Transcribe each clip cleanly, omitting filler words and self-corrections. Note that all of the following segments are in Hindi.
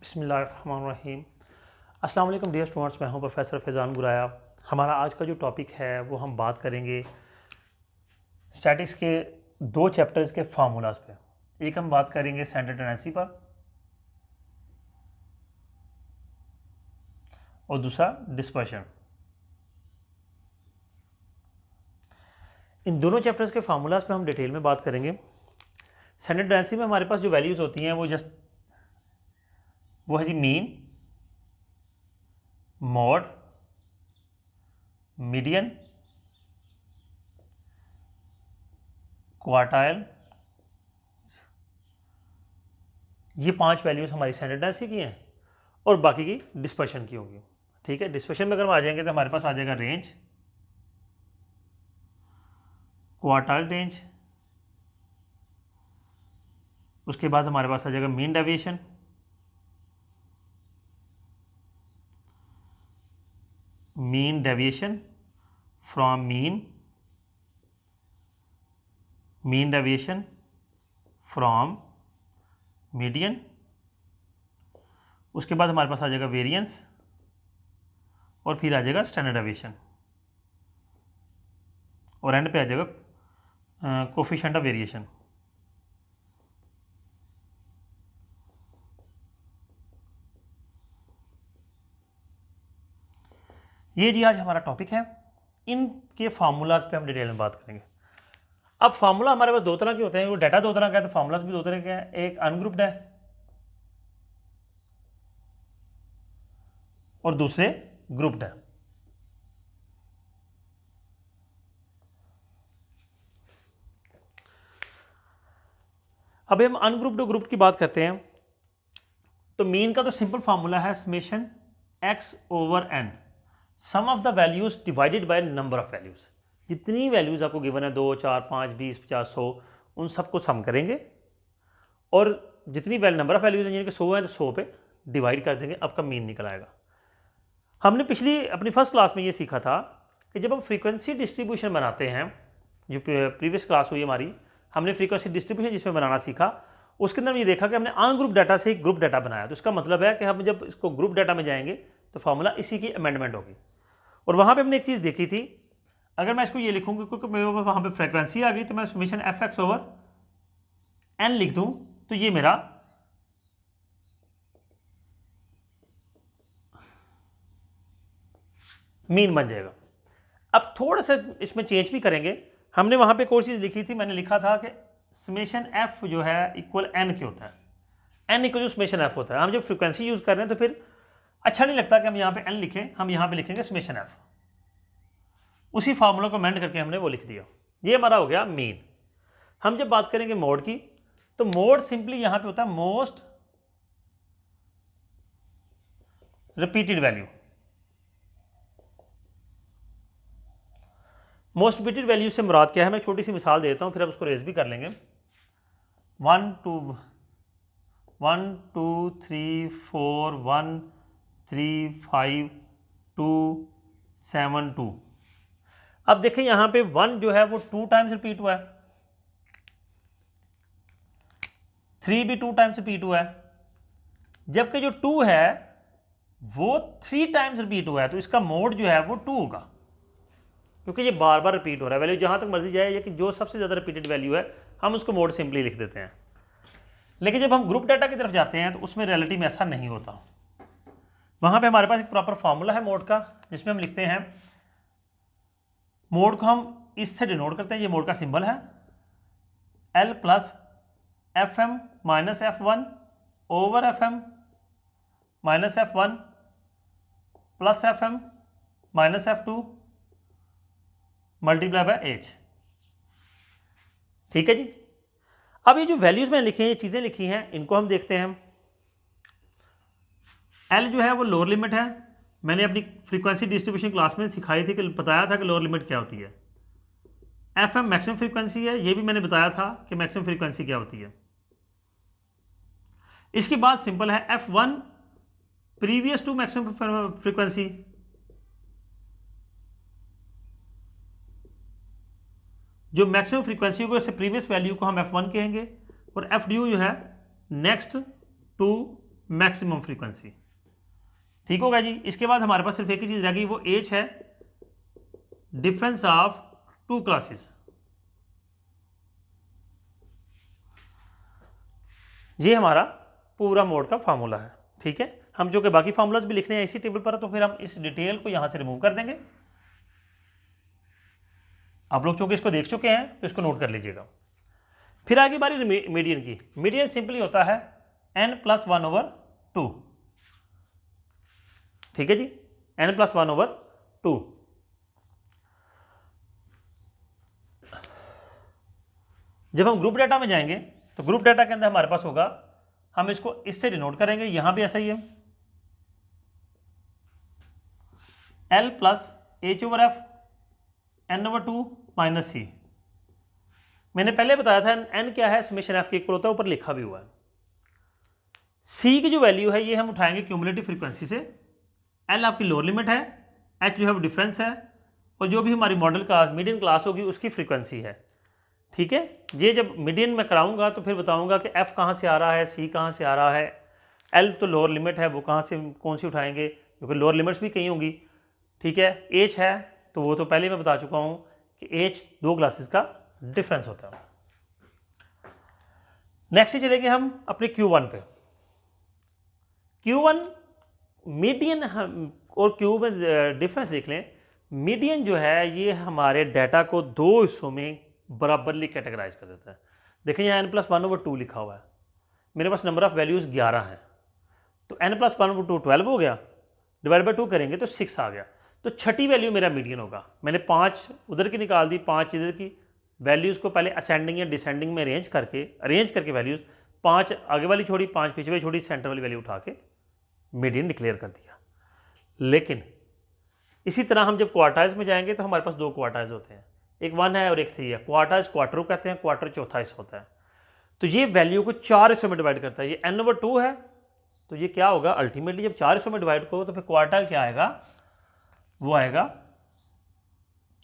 बिस्मिल्लाहिर्रहमानिर्रहीम। अस्सलाम वालेकुम डियर स्टूडेंट्स, मैं हूं प्रोफेसर फैज़ान गुराया। हमारा आज का जो टॉपिक है वो हम बात करेंगे स्टैटिक्स के दो चैप्टर्स के फार्मूलाज पे। एक हम बात करेंगे सेंटर टेंडेंसी पर और दूसरा डिस्पर्शन। इन दोनों चैप्टर्स के फार्मूलाज पे हम डिटेल में बात करेंगे। सेंटर टेंडेंसी में हमारे पास जो वैल्यूज़ होती हैं वो है G mean, mod, median, quartile. ये पांच वैल्यूज हमारी स्टैंडर्ड टेंडेंसी की हैं और बाकी की डिस्पर्शन की होगी। ठीक है, डिस्पर्शन में अगर हम आ जाएंगे तो हमारे पास आ जाएगा रेंज, क्वार्टाइल रेंज, उसके बाद हमारे पास आ जाएगा mean deviation, mean deviation from mean, mean deviation from median, उसके बाद हमारे पास आ जाएगा वेरिएंस और फिर आ जाएगा स्टैंडर्ड डेविएशन और एंड पे आ जाएगा कोफिशिएंट ऑफ वेरिएशन। ये जी आज हमारा टॉपिक है। इनके फार्मूलाज पे हम डिटेल में बात करेंगे। अब फार्मूला हमारे पास दो तरह के होते हैं, वो डाटा दो तरह का है तो फार्मूलाज भी दो तरह के हैं। एक अनग्रुप्ड है और दूसरे ग्रुप्ड है। अभी हम अनग्रुप्ड और ग्रुप्ड की बात करते हैं। तो मीन का तो सिंपल फार्मूला है summation x over n, sum of the values divided by number of values. जितनी वैल्यूज आपको गिवन है 2, 4, 5, 20, 50, 100, उन सबको सम करेंगे और जितनी नंबर ऑफ वैल्यूज हैं जिनके 100 हैं तो 100 पे डिवाइड कर देंगे, आपका मीन निकल आएगा। हमने अपनी फर्स्ट क्लास में ये सीखा था कि जब हम फ्रीक्वेंसी डिस्ट्रीब्यूशन बनाते हैं, जो प्रीवियस क्लास हुई हमारी, हमने फ्रीक्वेंसी डिस्ट्रीब्यूशन जिसमें बनाना सीखा, उसके अंदर ये देखा कि हमने अनग्रुप डाटा से एक ग्रुप डाटा बनाया। तो इसका मतलब है कि हम जब इसको ग्रुप डाटा में जाएंगे तो फार्मूला इसी की अमेंडमेंट होगी। और वहाँ पे हमने एक चीज़ देखी थी, अगर मैं इसको ये लिखूँगी क्योंकि मेरे वहाँ पे फ्रीक्वेंसी आ गई तो मैं summation f x over n लिख दूँ तो ये मेरा मीन बन जाएगा। अब थोड़ा सा इसमें चेंज भी करेंगे। हमने वहाँ पे कोई चीज़ लिखी थी, मैंने लिखा था कि समेशन एफ जो है इक्वल एन के होता है, एन इक्वल जो समेशन एफ होता है। हम जब फ्रीक्वेंसी यूज़ कर रहे हैं तो फिर अच्छा नहीं लगता कि हम यहाँ पे एन लिखें, हम यहाँ पे लिखेंगे समेशन एफ। उसी फार्मूला को अमेंड करके हमने वो लिख दिया। ये हमारा हो गया मीन। हम जब बात करेंगे मोड की तो मोड सिंपली यहाँ पे होता है most repeated value. Most repeated value से मुराद क्या है, मैं छोटी सी मिसाल देता हूँ फिर हम उसको रेज भी कर लेंगे। 1 2 1 2 3 4 1 3 5 2 7 2। अब देखें यहाँ पे 1 जो है वो 2 टाइम्स रिपीट हुआ है, 3 भी 2 टाइम्स रिपीट हुआ है, जबकि जो 2 है वो 3 टाइम्स रिपीट हुआ है। तो इसका मोड जो है वो 2 होगा क्योंकि ये बार बार रिपीट हो रहा है। वैल्यू जहाँ तक मर्जी जाए, लेकिन जो सबसे ज़्यादा रिपीटेड वैल्यू है हम उसको मोड सिंपली लिख देते हैं। लेकिन जब हम ग्रुप डाटा की तरफ जाते हैं तो उसमें रियलिटी में ऐसा नहीं होता। वहाँ पे हमारे पास एक प्रॉपर फार्मूला है मोड का, जिसमें हम लिखते हैं, मोड को हम इससे डिनोट करते हैं, ये मोड का सिंबल है L plus f m minus f one over f m minus f one plus f m minus f two multiply by h. ठीक है जी। अब ये जो वैल्यूज मैंने लिखी हैं, ये चीज़ें लिखी हैं, इनको हम देखते हैं। L जो है वो लोअर लिमिट है, मैंने अपनी फ्रीक्वेंसी डिस्ट्रीब्यूशन क्लास में सिखाई थी कि बताया था कि लोअर लिमिट क्या होती है। एफ एम मैक्सिमम फ्रीक्वेंसी है, ये भी मैंने बताया था कि मैक्सिमम फ्रीक्वेंसी क्या होती है। इसके बाद सिंपल है f one previous to maximum frequency, जो मैक्सिमम फ्रीक्वेंसी होगी उससे प्रीवियस वैल्यू को हम F1 कहेंगे, और एफ ड्यू जो है नेक्स्ट टू मैक्सिमम फ्रीक्वेंसी। ठीक होगा जी। इसके बाद हमारे पास सिर्फ एक ही चीज़ रह गई, वो एच है डिफरेंस ऑफ टू क्लासेस। ये हमारा पूरा मोड का फार्मूला है। ठीक है, हम जो कि बाकी फार्मूलाज भी लिखने हैं इसी टेबल पर, तो फिर हम इस डिटेल को यहां से रिमूव कर देंगे। आप लोग चूंकि इसको देख चुके हैं तो इसको नोट कर लीजिएगा। फिर आगे बारी मीडियन की। मीडियन सिंपली होता है n+1/2। ठीक है जी, n+1/2। जब हम ग्रुप डाटा में जाएंगे तो ग्रुप डाटा के अंदर हमारे पास होगा, हम इसको इससे डिनोट करेंगे, यहां भी ऐसा ही है, L+H/F n/2 - c। मैंने पहले बताया था n क्या है, समेशन f के इक्वल होता है, ऊपर लिखा भी हुआ है। c की जो वैल्यू है ये हम उठाएंगे क्यूमुलेटिव फ्रीक्वेंसी से। l आपकी लोअर लिमिट है, h जो है वो डिफरेंस है, और जो भी हमारी मॉडल क्लास मीडियन क्लास होगी उसकी फ्रीक्वेंसी है। ठीक है, ये जब मीडियन में कराऊंगा तो फिर बताऊंगा कि f कहाँ से आ रहा है, c कहाँ से आ रहा है, l तो लोअर लिमिट है, वो कहाँ से कौन सी उठाएंगे, क्योंकि लोअर लिमिट्स भी कहीं होंगी। ठीक है, h है तो वो तो पहले मैं बता चुका हूँ कि h दो क्लासेस का डिफरेंस होता है। नेक्स्ट चलेंगे हम अपने Q1 पे। Q1 मीडियन और Q में डिफरेंस देख लें। मीडियन जो है ये हमारे डाटा को दो हिस्सों में बराबरली कैटेगराइज कर देता है। देखिए यहाँ n+1/2 लिखा हुआ है, मेरे पास नंबर ऑफ वैल्यूज 11 हैं, तो n+1/2 12 हो गया, डिवाइड बाय 2 करेंगे तो 6 आ गया, तो छठी वैल्यू मेरा मीडियन होगा। मैंने 5 उधर की निकाल दी, 5 इधर की, वैल्यूज़ को पहले असेंडिंग या डिसेंडिंग में अरेंज करके वैल्यूज़ 5 आगे वाली छोड़ी, 5 पीछे वाली छोड़ी, सेंटर वाली वैल्यू उठा के मीडियन डिक्लेयर कर दिया। लेकिन इसी तरह हम जब क्वार्टाइल्स में जाएंगे तो हमारे पास दो क्वार्टाइल्स होते हैं, एक 1 है और एक 3 है। क्वार्टाइल्स क्वार्टर को कहते हैं, क्वार्टर चौथा हिस्सा होता है। तो ये वैल्यू को 4 हिस्सों में डिवाइड करता है। ये n/2 है, तो ये क्या होगा अल्टीमेटली, जब 4 हिस्सों में डिवाइड करो तो फिर क्वार्टाइल क्या आएगा, वो आएगा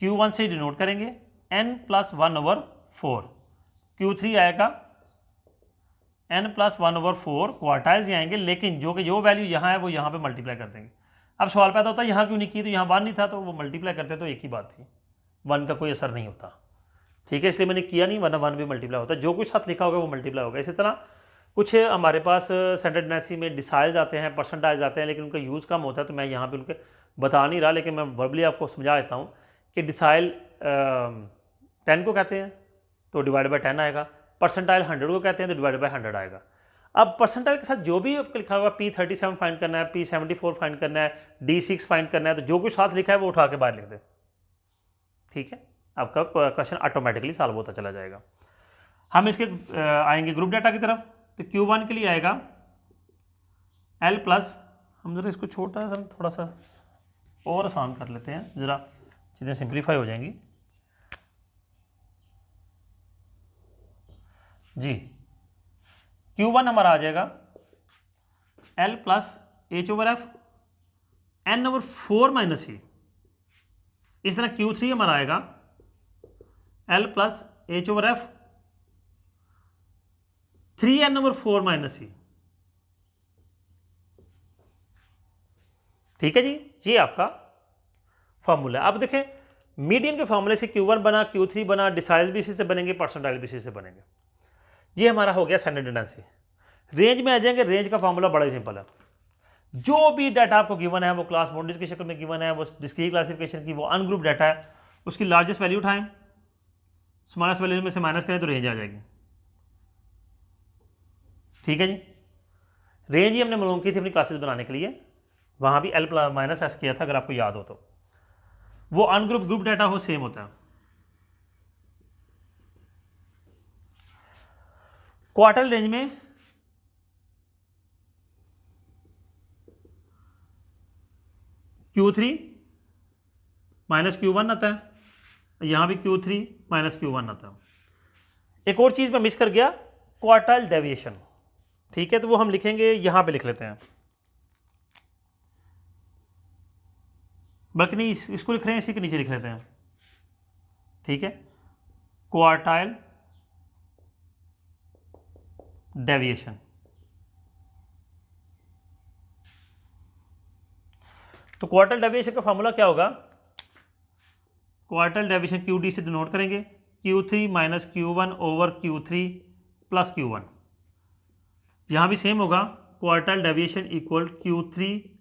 Q1 से डिनोट करेंगे n+1/4। Q3 आएगा n+1/4, क्वार्टाइल्स आएंगे, लेकिन जो वैल्यू यहाँ है वो यहाँ पे मल्टीप्लाई कर देंगे। अब सवाल पैदा होता है यहाँ क्यों नहीं की, तो यहाँ 1 नहीं था तो वो मल्टीप्लाई करते तो एक ही बात थी, 1 का कोई असर नहीं होता। ठीक है, इसलिए मैंने किया नहीं, वरना 1 भी मल्टीप्लाई होता है, जो कुछ साथ लिखा होगा वो मल्टीप्लाई होगा। इसी तरह कुछ हमारे पास स्टैंडर्ड एनालिसिस में डिसाइल्स आते हैं, परसेंटाइज आते हैं, लेकिन उनका यूज़ कम होता है, तो मैं यहाँ पे उनके बता नहीं रहा, लेकिन मैं वर्बली आपको समझा देता हूँ कि डिसाइल 10 को कहते हैं तो डिवाइड बाय 10 आएगा, परसेंटाइल 100 को कहते हैं तो डिवाइड बाय 100 आएगा। अब परसेंटाइल के साथ जो भी आपको लिखा होगा, P37 फाइंड करना है, P74 फाइंड करना है, D6 फाइंड करना है, तो जो कुछ साथ लिखा है वो उठा के बाहर लिख दे। ठीक है, आपका क्वेश्चन ऑटोमेटिकली सॉल्व होता चला जाएगा। हम इसके आएंगे ग्रुप डाटा की तरफ, तो Q1 के लिए आएगा L+, हम ज़रा इसको छोटा सा थोड़ा सा और आसान कर लेते हैं, ज़रा चीज़ें सिंप्लीफाई हो जाएंगी जी। Q1 हमारा आ जाएगा L+H/F n/4 - c। इस तरह Q3 हमारा आएगा L+H/F 3n/4 - c। ठीक है जी, ये आपका फॉर्मूला। अब देखें मीडियन के फॉर्मूले से Q1 बना, Q3 बना, डिसाइल्स भी इसी से बनेंगे, परसेंटाइल भी इसी से बनेंगे। ये हमारा हो गया स्टैंडर्ड टेंडेंसी। रेंज में आ जाएंगे, रेंज का फॉर्मूला बड़ा ही सिंपल है। जो भी डाटा आपको गिवन है वो क्लास मॉडल्स की शक्ल में गिवन है, वो डिस्क्रीट क्लासिफिकेशन की, वो अनग्रुप डाटा है, उसकी लार्जेस्ट वैल्यू उठाएं, स्मॉलेस्ट वैल्यू में से माइनस करें तो रेंज आ जाएगी। ठीक है जी, रेंज ही हमने मालूम की थी अपनी क्लासेस बनाने के लिए, वहां भी L-S किया था, अगर आपको याद हो तो। वो अनग्रुप ग्रुप डाटा हो सेम होता है। क्वार्टर रेंज में Q3 - Q1 आता है, यहां भी Q3 - Q1 आता है। एक और चीज मैं मिस कर गया, क्वार्टाइल डेविएशन। ठीक है, तो वो हम लिखेंगे, यहां पे लिख लेते हैं, बल्कि नहीं इसको लिख रहे हैं, इसी के नीचे लिख लेते हैं। ठीक है, क्वार्टाइल डेविएशन। तो क्वार्टल डेविएशन का फार्मूला क्या होगा, क्वार्टल डेविएशन क्यू डी से डिनोट करेंगे, Q3 minus Q1 over Q3 plus Q1। यहाँ भी सेम होगा, क्वार्टल डेविएशन इक्वल Q3